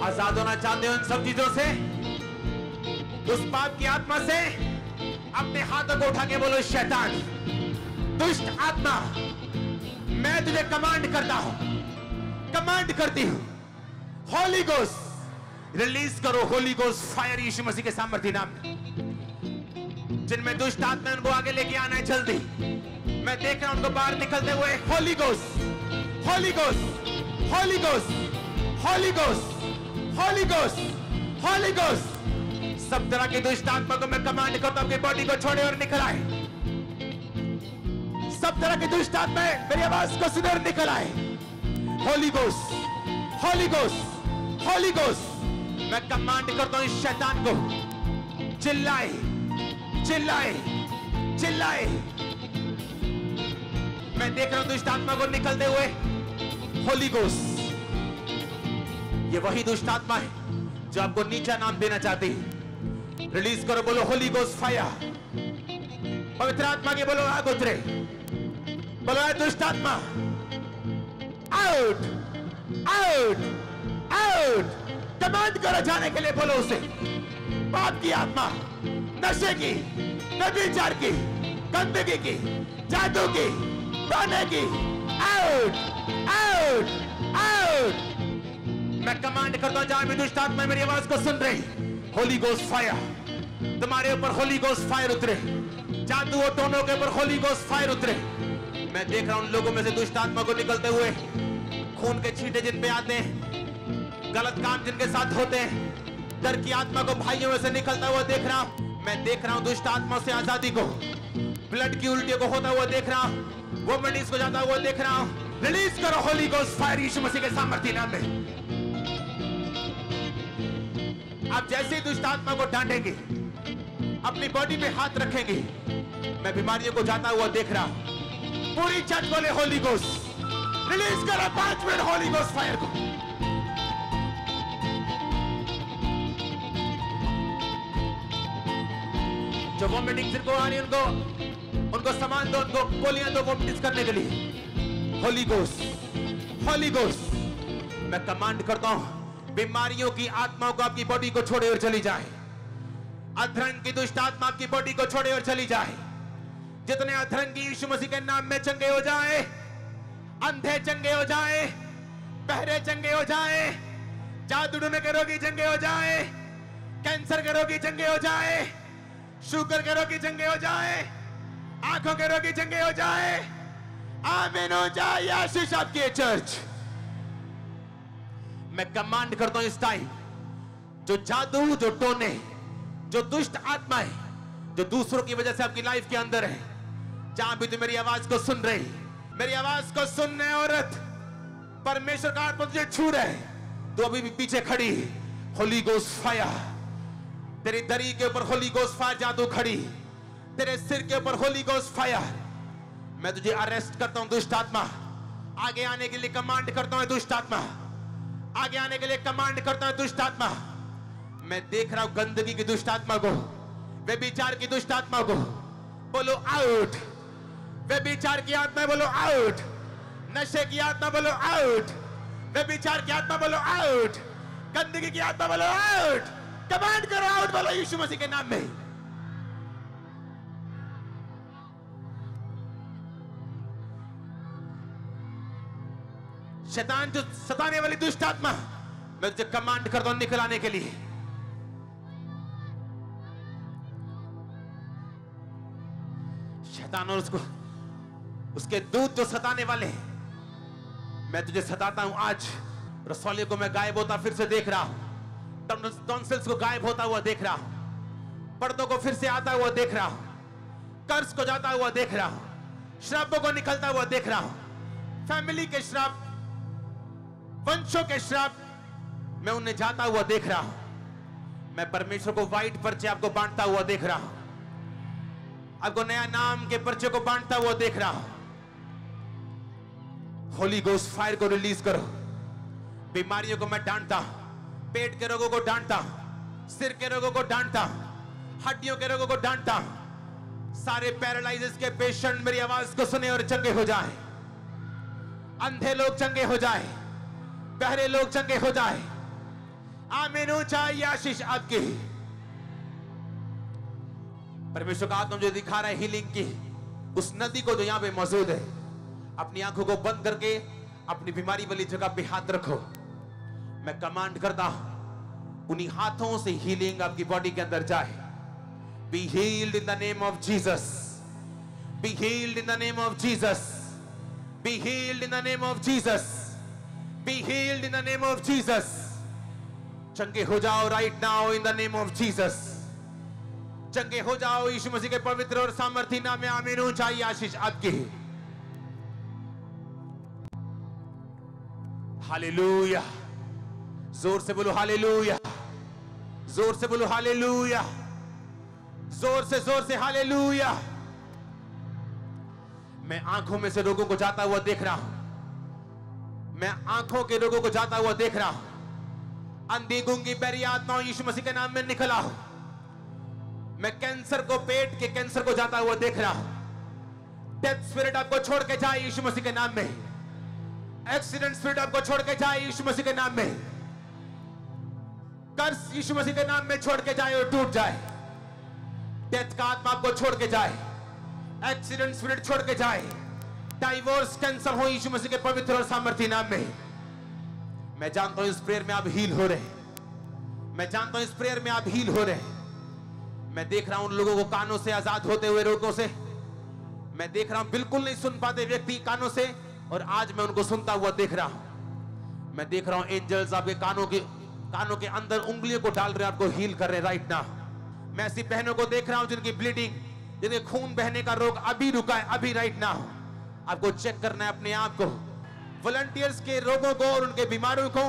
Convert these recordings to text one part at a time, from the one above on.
आजाद होना चाहते हो इन सब चीजों से, उस पाप की आत्मा से, अपने हाथों को उठा के बोलो शैतान, दुष्ट आत्मा, मैं तुझे कमांड करता हूं, कमांड करती हूं, होली गोस्ट रिलीज करो, होली गोस्ट फायर यीशु मसीह के सामर्थ्य नाम में। जिनमें दुष्ट आत्मा उनको आगे लेके आना है जल्दी, मैं देख रहा हूं उनको बाहर निकलते हुए। Holi ghost, Holi ghost, Holi ghost, Holi ghost, Holi ghost, Holi ghost. सब तरह की दुष्ट आत्मा को मैं कमांड करता हूं कि बॉडी को छोड़े और निकल आए। सब तरह की दुष्ट आत्माएं मेरी आवाज को सुने और निकल आए। Holi ghost, Holi ghost, Holi ghost. मैं कमांड करता हूं इस शैतान को, चिल्लाए, चिल्लाए, चिल्लाए। मैं देख रहा हूं दुष्ट आत्मा को निकलते हुए। होली गोस्ट, ये वही दुष्ट आत्मा है जो आपको नीचा नाम देना चाहती है। रिलीज करो, बोलो होली गोस्ट फायर। पवित्र आत्मा के बोलो आग उतरे, बोलो आए दुष्ट आत्मा, आउट, आउट, आउट। कमांड करो जाने के लिए, बोलो उसे। पाप की आत्मा, नशे की, व्यभिचार की, गंदगी की, जादू की, रोने की, आउट, आउट, आउट। मैं कमांड करता हूं जहां भी दुष्ट आत्मा मेरी आवाज को सुन रही, होली गोस्ट फायर, तुम्हारे ऊपर होली गोस्ट फायर उतरे। जादू और टोनों के ऊपर होली गोस्ट फायर उतरे। मैं देख रहा हूं उन लोगों में से दुष्ट आत्मा को निकलते हुए, खून के छींटे जिन पे आते हैं, गलत काम जिनके साथ होते हैं, डर की आत्मा को भाइयों में से निकलता हुआ देख रहा हूं। मैं देख रहा हूं दुष्ट आत्मा से आजादी को, ब्लड की उल्टियों को होता हुआ देख रहा हूं, वोमिटिंग्स को जाता हुआ देख रहा हूं। रिलीज करो होली गोस्ट फायर यीशु मसीह के सामर्थ्य नाम में। आप जैसे ही दुष्ट आत्मा को डांटेंगे, अपनी बॉडी पे हाथ रखेंगे, मैं बीमारियों को जाता हुआ देख रहा हूं। पूरी चर्च बोले होली गोस्ट। रिलीज करो 5 मिनट होली गोस्ट फायर को। जो वोमिटिंग जिनको आ रही है उनको सामान दो, उनको गोलियां दो वोमिटिंग करने के लिए। Holi ghost, Holi ghost. मैं कमांड करता हूं बीमारियों की आत्माओं को आपकी बॉडी को छोड़े और चली जाए। अधरंग की दुष्ट आत्मा आपकी बॉडी को छोड़े और चली जाए। जितने अधरंगी यीशु मसीह के नाम में चंगे हो जाए, अंधे चंगे हो जाए, बहरे चंगे हो जाए, जादू टोने के रोगी चंगे हो जाए, कैंसर के रोगी चंगे हो जाए, शुगर के रोगी चंगे हो जाए, आंखों के रोगी चंगे हो जाए। आमीन हो जाए आशीष आपकी चर्च। मैं कमांड करता हूं इस टाइम, जो जादू, जो टोने, जो दुष्ट आत्माएं जो दूसरों की वजह से आपकी लाइफ के अंदर है, जहां भी तू मेरी आवाज को सुन रही, मेरी आवाज को सुनने औरत, परमेश्वर का आत्मा तुझे छू रहे, तो अभी भी पीछे खड़ी, होली गोस्ट फायर। तेरी दरी के ऊपर होली गोस्ट फायर जादू खड़ी, तेरे सिर के ऊपर होली गोस्ट फायर। मैं तुझे अरेस्ट करता हूं दुष्ट आत्मा, आगे आने के लिए कमांड करता हूं दुष्ट आत्मा, आगे आने के लिए कमांड करता हूं दुष्ट आत्मा। मैं देख रहा हूं गंदगी की दुष्ट आत्मा को, व्यभिचार की दुष्ट आत्मा को, बोलो आउट। व्यभिचार की आत्मा बोलो आउट, नशे की आत्मा बोलो आउट, व्यभिचार की आत्मा बोलो आउट, गंदगी की आत्मा बोलो आउट। कमांड करो आउट, बोलो यीशु मसीह के नाम में। शैतान जो सताने वाली दुष्ट आत्मा, मैं तुझे कमांड करता हूं निकल आने के लिए। शैतान और उसके दूत जो सताने वाले हैं, मैं तुझे सताता हूं आज। रसौलियों को मैं गायब होता फिर से देख रहा हूं, टॉन्सिल्स को गायब होता हुआ देख रहा हूं, पर्दों को फिर से आता हुआ देख रहा हूं, कर्ज को जाता हुआ देख रहा हूं, श्रापों को निकलता हुआ देख रहा हूं। फैमिली के श्राप, वंशों के श्राप, मैं उन्हें जाता हुआ देख रहा हूं। मैं परमेश्वर को व्हाइट पर्चे आपको बांटता हुआ देख रहा हूं, आपको नया नाम के पर्चे को बांटता हुआ देख रहा हूं। होली गोस्ट फायर को रिलीज करो। बीमारियों को मैं डांटता हूं, पेट के रोगों को डांटता हूं, सिर के रोगों को डांटता हूं, हड्डियों के रोगों को डांटता हूं। सारे पैरालाइसिस के पेशेंट मेरी आवाज को सुने और चंगे हो जाए। अंधे लोग चंगे हो जाए, बहरे लोग चंगे हो जाए, आमीन। ऊंचाई आशीष आपकी। परमेश्वर का आत्मा मुझे दिखा रहा है हीलिंग की उस नदी को जो यहां पे मौजूद है। अपनी आंखों को बंद करके अपनी बीमारी वाली जगह पे हाथ रखो। मैं कमांड करता हूं उन्हीं हाथों से हीलिंग आपकी बॉडी के अंदर जाए। Be healed in the name of Jesus. Be healed in the name of Jesus. Be healed in the name of Jesus. Be healed in the name of Jesus. चंगे हो जाओ right now in the name of Jesus. चंगे हो जाओ यीशु मसीह के पवित्र और सामर्थी नाम में। आमीन। ऊंचाई आशीष आपकी। हालेलुया। जोर से बोलो हालेलुया। जोर से बोलो हालेलुया। जोर से हालेलुया। मैं आंखों में से रोगों को जाता हुआ देख रहा हूं। मैं आंखों के रोगों को जाता हुआ देख रहा हूं। अंधी गूंगी बहरी आत्माओं यीशु मसीह के नाम में निकल आओ। मैं कैंसर को, पेट के कैंसर को जाता हुआ देख रहा हूं। डेथ स्पिरिट आपको छोड़ के जाए यीशु मसीह के नाम में। एक्सीडेंट स्पिरिट आपको छोड़ के जाए यीशु मसीह के नाम में। कर्ज यीशु मसीह के नाम में छोड़ के जाए और टूट जाए। डेथ का आत्मा आपको छोड़ के जाए। एक्सीडेंट स्पिरिट छोड़ के जाए। डाइवोर्स कैंसर हो यीशु मसीह के पवित्र और सामर्थी नाम में। मैं जानता हूं इस प्रेयर में आप हील हो रहे हैं। मैं जानता हूं इस प्रेयर में आप हील हो रहे हैं। मैं देख रहा हूं उन लोगों को कानों से आजाद होते हुए रोगों से। मैं देख रहा हूं बिल्कुल नहीं सुन पाते व्यक्ति कानों से, और आज मैं उनको सुनता हुआ देख रहा हूं। मैं देख रहा हूं एंजल्स आपके कानों के अंदर उंगलियों को डाल रहे हैं, आपको हील कर रहे राइट नाउ। मैं ऐसी बहनों को देख रहा हूं जिनकी ब्लीडिंग, जिनके खून बहने का रोग अभी रुका है, अभी राइट नाउ। आपको चेक करना है अपने आप को। वॉलंटियर्स के रोगों को और उनके बीमारियों को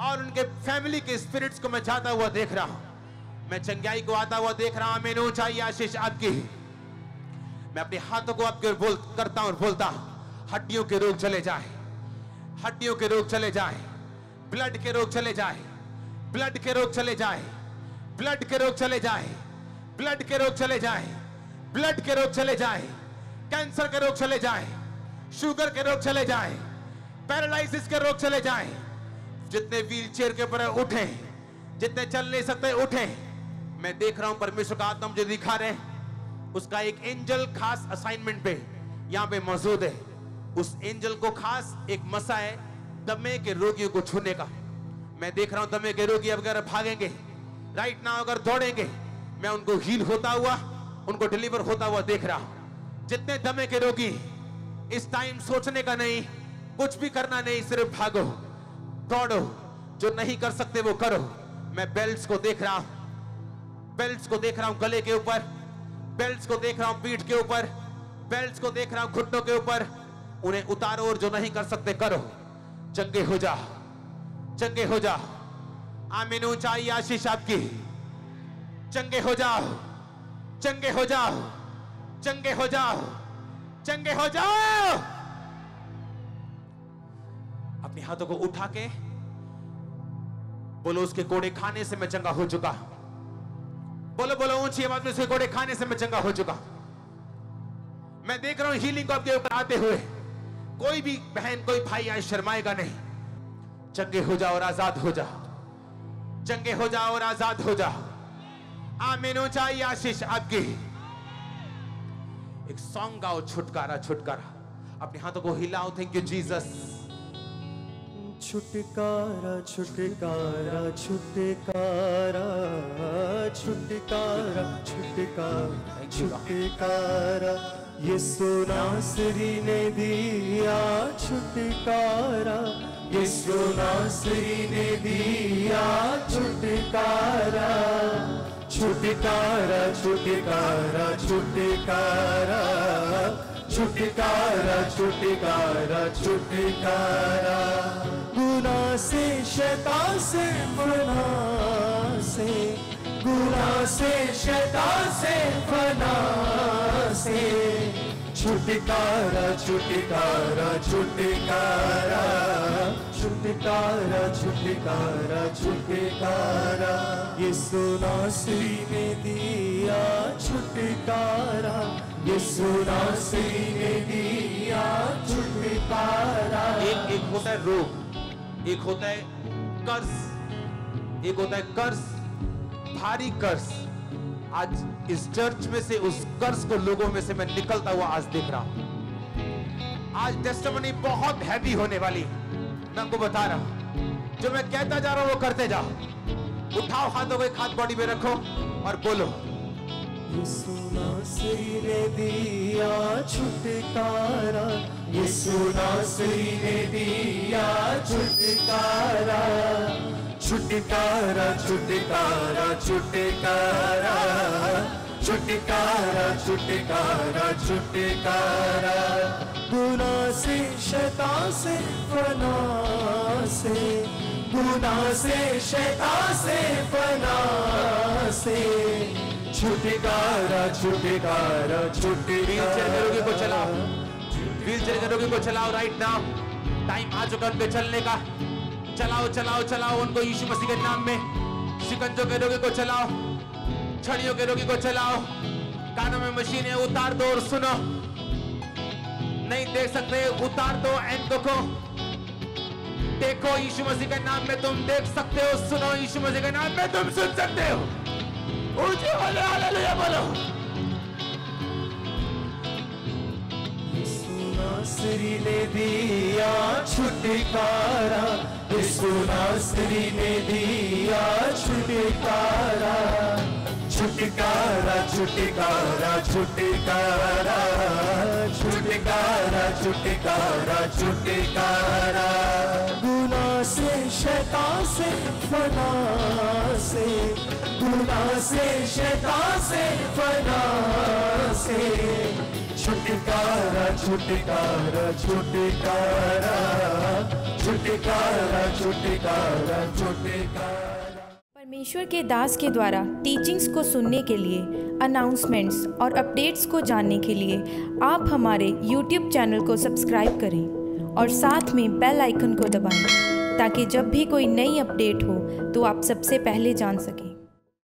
और उनके फैमिली के स्पिरिट्स को मैं जाता हुआ देख रहा हूं। मैं चंगाई को आता हुआ देख रहा हूं। मैंने ऊंचाई आशीष आपकी। मैं अपने हाथों को आपके ओर करता हूं और बोलता हूं हड्डियों के रोग चले जाए। हड्डियों के रोग चले जाए। ब्लड के रोग चले जाए। ब्लड के रोग चले जाए। ब्लड के रोग चले जाए। ब्लड के रोग चले जाए। ब्लड के रोग चले जाए। कैंसर के रोग चले जाए। शुगर के रोग चले जाए। पैरालिसिस के रोग चले जाए। जितने व्हील चेयर के ऊपर उठे, जितने चल नहीं सकते उठे। मैं देख रहा हूं परमेश्वर का आत्मा मुझे दिखा रहे हैं उसका एक एंजल खास असाइनमेंट पे यहां पे मौजूद है। उस एंजल को खास एक मसा है दमे के रोगियों को छूने का। मैं देख रहा हूं दमे के रोगी अगर भागेंगे राइट नाउ, अगर दौड़ेंगे, मैं उनको हील होता हुआ, उनको डिलीवर होता हुआ देख रहा हूं। जितने दमे के रोगी इस टाइम सोचने का नहीं, कुछ भी करना नहीं, सिर्फ भागो, दौड़ो, जो नहीं कर सकते वो करो। मैं बेल्ट्स को देख रहा हूं। बेल्ट्स को देख रहा हूं गले के ऊपर। बेल्ट्स को देख रहा हूं पीठ के ऊपर। बेल्ट्स को देख रहा हूं घुटनों के ऊपर। उन्हें उतारो और जो नहीं कर सकते करो। चंगे हो जाओ। चंगे हो जाओ। आमीन। ऊंचाई आशीष आपकी। चंगे हो जाओ। चंगे हो जाओ। चंगे हो जाओ। चंगे हो जाओ। अपने हाथों को उठा के बोलो उसके कोड़े खाने से मैं चंगा हो चुका। बोलो बोलो ऊंची आवाज में, उसके कोड़े खाने से मैं चंगा हो चुका। मैं देख रहा हूं हीलिंग को आपके ऊपर आते हुए। कोई भी बहन, कोई भाई आज शर्माएगा नहीं। चंगे हो जाओ और आजाद हो जाओ। चंगे हो जाओ और आजाद हो जाओ। आमीन। ऊंचाई आशीष आपकी। एक सॉन्ग गाओ, छुटकारा छुटकारा। अपने हाथों को हिलाओ। Thank you Jesus. छुटकारा छुटकारा छुटकारा छुटकारा छुटकारा छुटकारा यीशु नासरी ने दिया छुटकारा। यीशु नासरी ने दिया छुटकारा। छुटकारा छुटकारा छुटकारा छुटकारा छुटकारा छुटकारा। गुनाह से, शैतान से, फना से, गुनाह से, शैतान से, फना से। छुटकारा छुटकारा छुटकारा छुटकारा छुटकारा छुटकारा यीशु नासरी ने दिया छुटकारा। यीशु नासरी ने दिया छुटकारा। एक होता है रोग, एक होता है कर्ज, एक होता है कर्ज, भारी कर्ज। आज इस चर्च में से उस कर्ज को लोगों में से मैं निकलता हुआ आज देख रहा हूं। आज टेस्टिमनी बहुत हैवी होने वाली, मैं आपको बता रहा हूं। जो मैं कहता जा रहा हूं वो करते जाओ। उठाओ हाथों को, एक हाथ बॉडी में रखो और बोलो, यीशु नासरी ने दिया छुटकारा, यीशु नासरी ने दिया छुटकारा, छुटकारा छुटकारा छुटकारा, छुटकारा छुटकारा छुटकारा, गुनाह से शैतान से फना से, गुनाह से शैतान से फना से, छुटकारा छुटकारा छुटकारा। व्हीलचेयर के रोगी को चलाओ, व्हीलचेयर के रोगी को चलाओ राइट नाउ। टाइम आ चुका उनके चलने का। चलाओ चलाओ चलाओ उनको यीशु मसीह के नाम में। शिकंजों के रोगी को चलाओ, छड़ियों के रोगी को चलाओ। कानों में मशीनें उतार दो और सुनो। नहीं देख सकते, उतार दो एंड को देखो। यीशु मसीह के नाम में तुम देख सकते हो, सुनो। यीशु मसीह के नाम में तुम सुन सकते हो। ऊंचे बोलो हालेलुया बोलो। यीशु नासरी ने दिया छुटकारा, यीशु नासरी ने दिया छुटकारा, छुटकारा छुटकारा छुटकारा, छुटकारा छुटकारा छुटकारा, गुनाह से शैतान से फना से, गुनाह से शैतान से फना से, छुटकारा छुटकारा छुटकारा, छुटकारा छुटकारा छुटकारा। परमेश्वर के दास के द्वारा टीचिंग्स को सुनने के लिए, अनाउंसमेंट्स और अपडेट्स को जानने के लिए आप हमारे YouTube चैनल को सब्सक्राइब करें और साथ में बेल आइकन को दबाएं, ताकि जब भी कोई नई अपडेट हो तो आप सबसे पहले जान सकें।